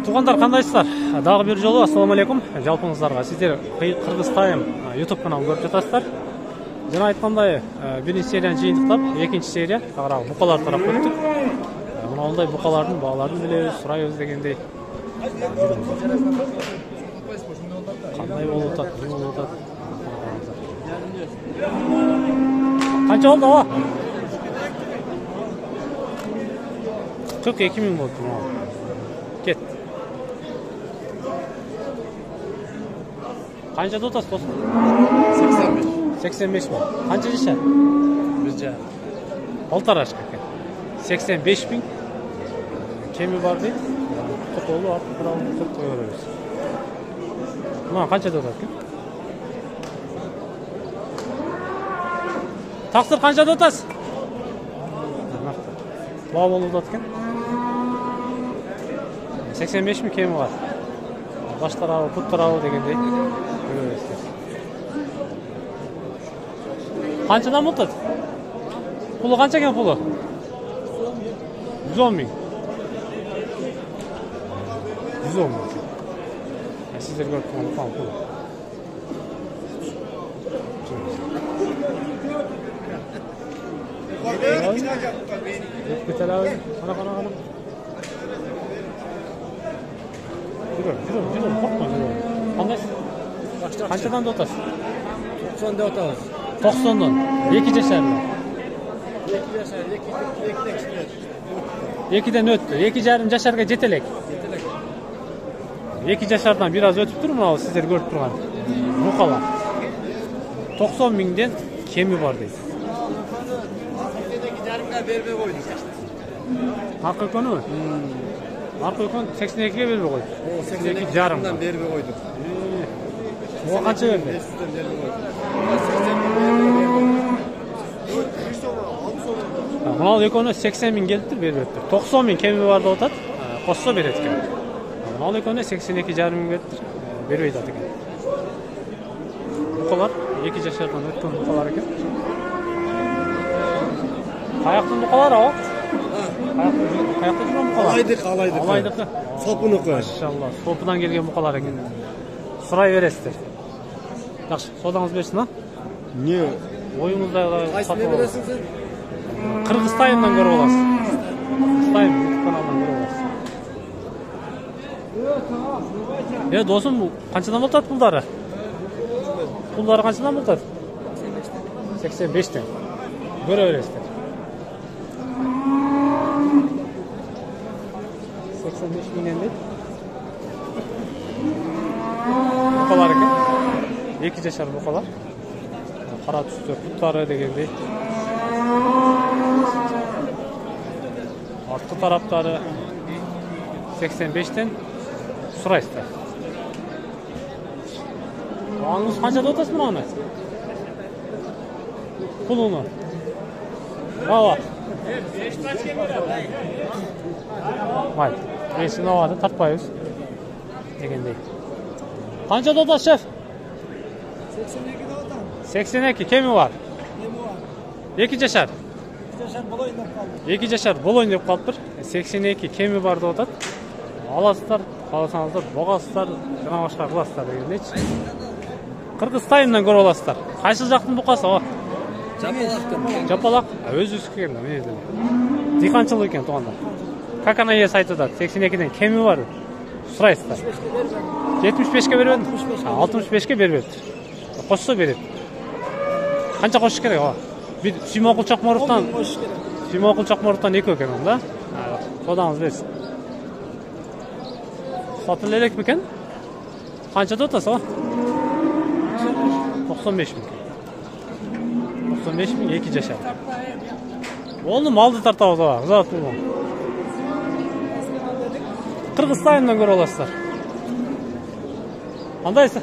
Туғандар қандайсыздар? Дағы бер жолы ассаламу алейкум. Жалпыңыздарга сиздер Кыргыз Тайм YouTube каналын көрүп жатасыздар. Жана айткандай, биринчи серияны жыйынтыктап, экинчи серия тагыраагы букалар тарап өттүк. Мына ондай букалардын бааларын билебиз, сурайбыз дегендей. Кандай болуп атат, эмне болуп атат? Канча болду ава? 42 000 болду. Кет. Kanca da otası dostum? 85. 85 mi? Kanca yaşar? Bizce. Altar aşk. 85 bin. Kemi var değil. Kutolu artık buralı tutup koyuyoruz. Buna kanca da otası? Taksır kanca da otası? Bağ bolu da otası? 85 mi kemi var? Baş tarafı, put tarafı degende. Kançadan mı tuttu? Pulu kança ekan pulu? 110 bin. 110 bin. Sizler görüp turgan falan pulu. Yeter abi. Ana. Yürü, korkma yürü. Kandaysın? Kançadan da otasın? 90'da otağız. 90'dan. 2 yaşarlı. 2'den öttü. 2,5 yaşarga jetelek. 2 yaşardan biraz ötüp durur mu? Sizler görüp turgan. Bukalar. 90 binden kemi var deydi. Berbe koyduk. Arka ökönü mü? Arka ökön 82'ye berbe koyduk. 82 jarımdan berbe koyduk. O kança verdi? 500'den berbe koyduk. Bunal ökönü 80 bin geldi berbe ettir. 90 bin kemi vardı otat. Kossa beretken. Bunal ökönü 82 jarım bin geldi. Berbe edat eken. Bukalar 2 yaşardan ötken bukalar eken. Kayaktın bukalar o? Kayakta жүрген bukalar? Alaydık. Sopunu koy. Maşallah. Sopudan gelgen bukalar eken. Surай бересиздер. Жакшы, содаңыз берсин, а? Не? Оюңузда Кайсыны бересиң сен? Кыргыз Таймдан көрүп аласыз. Кыргыз Тайм каналынан көрүп аласыз. Досум, канчадан болот пулдары? Пулдары канчадан болот? 85тен. Көрө бересиздер. 85 миңден дейт. Bukalar eкен. 2 yaşar bukalar. Kara tüstü, putları degendey. Artkı taraptары 85'ten surayızlar. Ağınız kançada otasın mı onu? Pulunu. Ava. Hayır. Reisini avada tartpayız. Degendey. Kançada otas şef? 82'de otam. 82 kemi var? Kemi var. 2 yaşar. 2 yaşar boloyun dep kaldı. 2 yaşar boloyun dep kalıptır. 82 kemi var da otat. Alasızlar, kalasanızlar, boğazsızlar, jana başka kılasızlar degендейчи. Kırgız Tayımdan көрүп аласыздар. Кайсы жактын букасы о? Жапалактан. Жапалак, өзүбүздүкү экен да, менен. Дыйканчылык экен туугандар. Как она ес айтады, 82'den kemi var. Сурайсыздар. 75'ke бербедим. 65'ke бербедим. Кошсо берет. Канча кошуш керек о? Бир Сүймөкул Чокморовдон 2 экен да. Содаңыз берсин. Сатылып элек бекен? Канчада отасы о? 95 bin. 95 bin 2 yaşar. Onu maldı tartabız o. Kızat bulmam. Kırgız Tayımdan көрүп аласыздар. Кандайсың?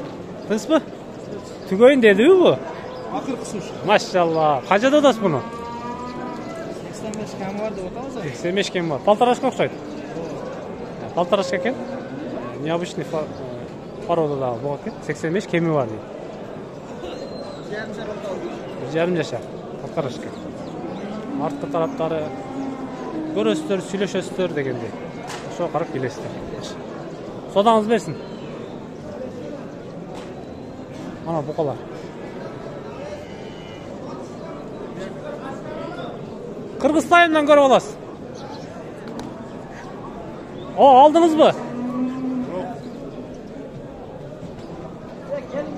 Тынч мы? Түгөйүн дедиби бу? Акыркысыш. Машалла. Канчада атасыз буну? 85 кем var деп атабыз. 85 кем бар. Полторашка окшойт. Полторашка экен. Необычный породадагы бул экен. 85 кеми бар дейт. Жарым жашар. Полторашка. Арткы тараптары көрөсүздөр, сүйлөшөсүздөр дегендей. Ошо карап келесиздер. Sodаңыз берсін. Ана бұқалар. Қырғызстаннан көріп аласыз. О, алдыңыз ба?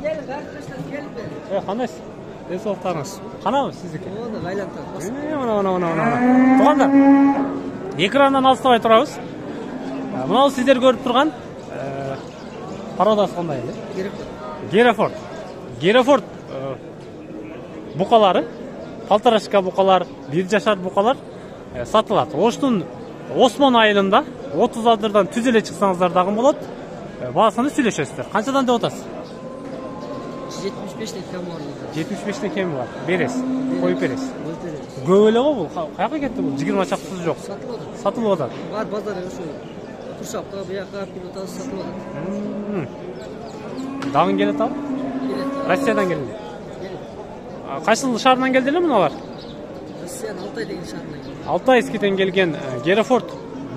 Gelin arkadaşlar gelin. Қандайсыз? Денсаулықтарыңыз. Қанау сіздікі? Оны ғайлантар. Мына. Туғандар, экраннан алыстабай тұрабыз. Мынау сіздер көріп тұрған пародасы қандай? Герефорд бұқалары, полторашка бұқалар, 1 жашар бұқалар сатылады. Оштың Осман айылында 30 адырдан түзеле шықсаңыздар дағын болады. Бағасını сөйлешесіздер. Қаншадан деп отасыз? 75 кем var. 75 кем бар. Бересіз. Қойып бересіз. Көбелі ғой бұл. Қаяққа кетті бұл? 20 шақтысы жоқ. Сатылып отыр. Бар базар осы. Құршапқа, бұяққа пилотасы сатылып отыр. Дағын келеді ал? Россиядан келді. Қайсыл шарынан келділер мыналар? Россияның Алтай деген шарынан келді. Алтайскіден келген Герефорд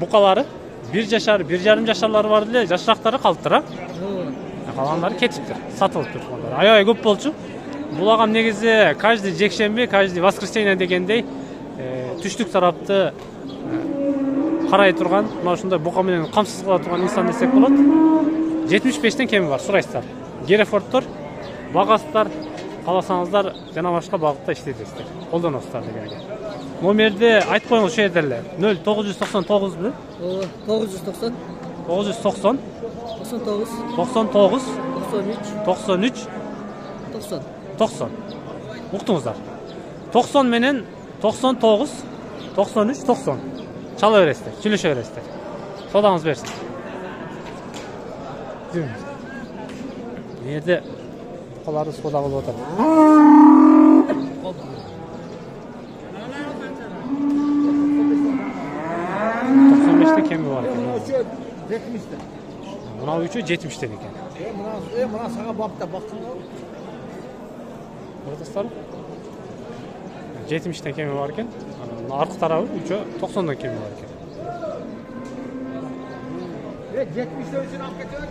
бұқалары 1 жашар, 1,5 жашарлары бар деле, жашырақтары қалыптыр. Қалғандары кетіптір, сатылып тұр. Ай көп болчу. Бұл ағам негізі каждый жекшембе, каждый воскресенье дегендей түштік тарапты қарай тұрған, мына ушундай бұқаменен қамсыз қыла тұрған инсан десек болады. 75-тен кеми бар, сұрайсыздар. Герефордтор, бағасыздар, қаласаңыздар, жана башка бағытта иштейсіздер. Қолданасыздар дегенге. Номерді айтып қойыңыз şu ederler. 0999 білі? 990 990 99 99 93 90 90 Uqtыңыздар. 90 менен 99 93 90 чала бересіздер, сүйлөшө бересіздер. Содаңыз берсін. Жерде бұқалары сода қылып отыр. 95'te kemi var ekan. 70'te. Mına üçü 70'ten ekan. Mına sana bapta baktın. Dostlar 70'ten kemi var ekan. Arka tarafı üçü 90'dan kemi var ekan. 70'te üçün alып кетеді.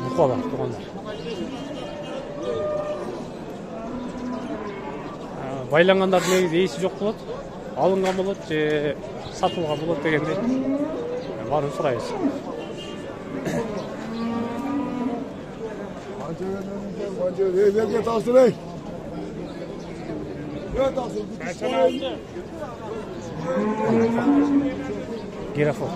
Бұқалар, туғандар. Байланғандардың негізі есі жоқ болады, алынған болады, же сатылған болады дегенде барын сұрайыз. Герефорд.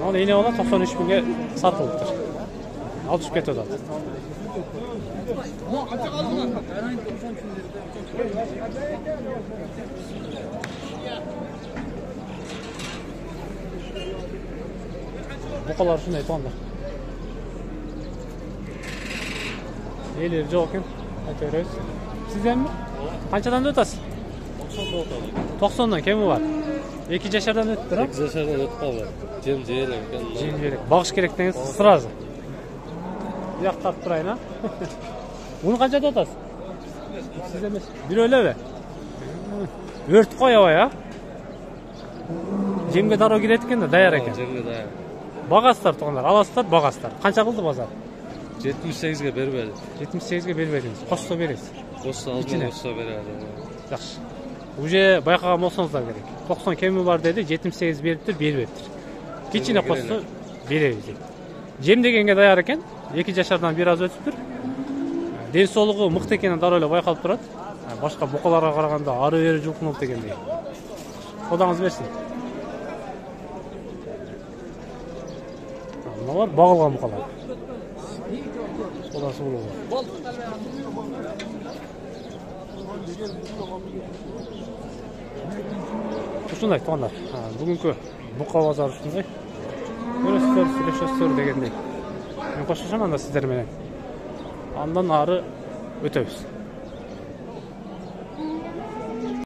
Оны ене ола 93 binге сатылыптыр. Алып кетеді одан. Бұқалар үшін айтуғандар. Елері жоқ екен. Айтырыз. Сізден mi? Қаншадан өтасыз? 90'dan kemi var. 2 жашардан өтті, да? 2 жашардан өтіп қалды. Жем жиелек екен. Жем жиелек. Бағыш керек деңіз сразу. Бұяқ тартып тұрайын, а? Оны қаншада өтасыз? Сіз емес. Bir öyle be. Өрт қой авай, а? Жемге дару келеді екен де, даяр екен. Жемге даяр. Бағасыздар туғандар, аласыздар, бағасыздар. Қанша қылды базар? 78'ge бербеді. 78'ge бербедіңіз. Қосса бересіз. Қосса алдымен қосса береді. Жақсы. Уже байқаған болсаңыздар керек. 90 кеми бар деді, 78 беріптір, бербептір. Кичине қосса береміз дейді. Жем дегенге даяр екен, 2 жашардан bir аз өтіп тұр. Денсаулығы мықты екені даройлы байқалып тұрады. Башқа бұқаларға қарағанда ары бері жұлқынып дегендей. Содаңыз берсін. Мыналар бағылған бұқалар. Содасы болуы. Ушундай туғандар. Бүгінгі бұқа базары ушундай. Көресіздер, сүйлөшөсүздөр дегендей. Мен қошташам анда сіздерменен. Андан ары өтөбүз.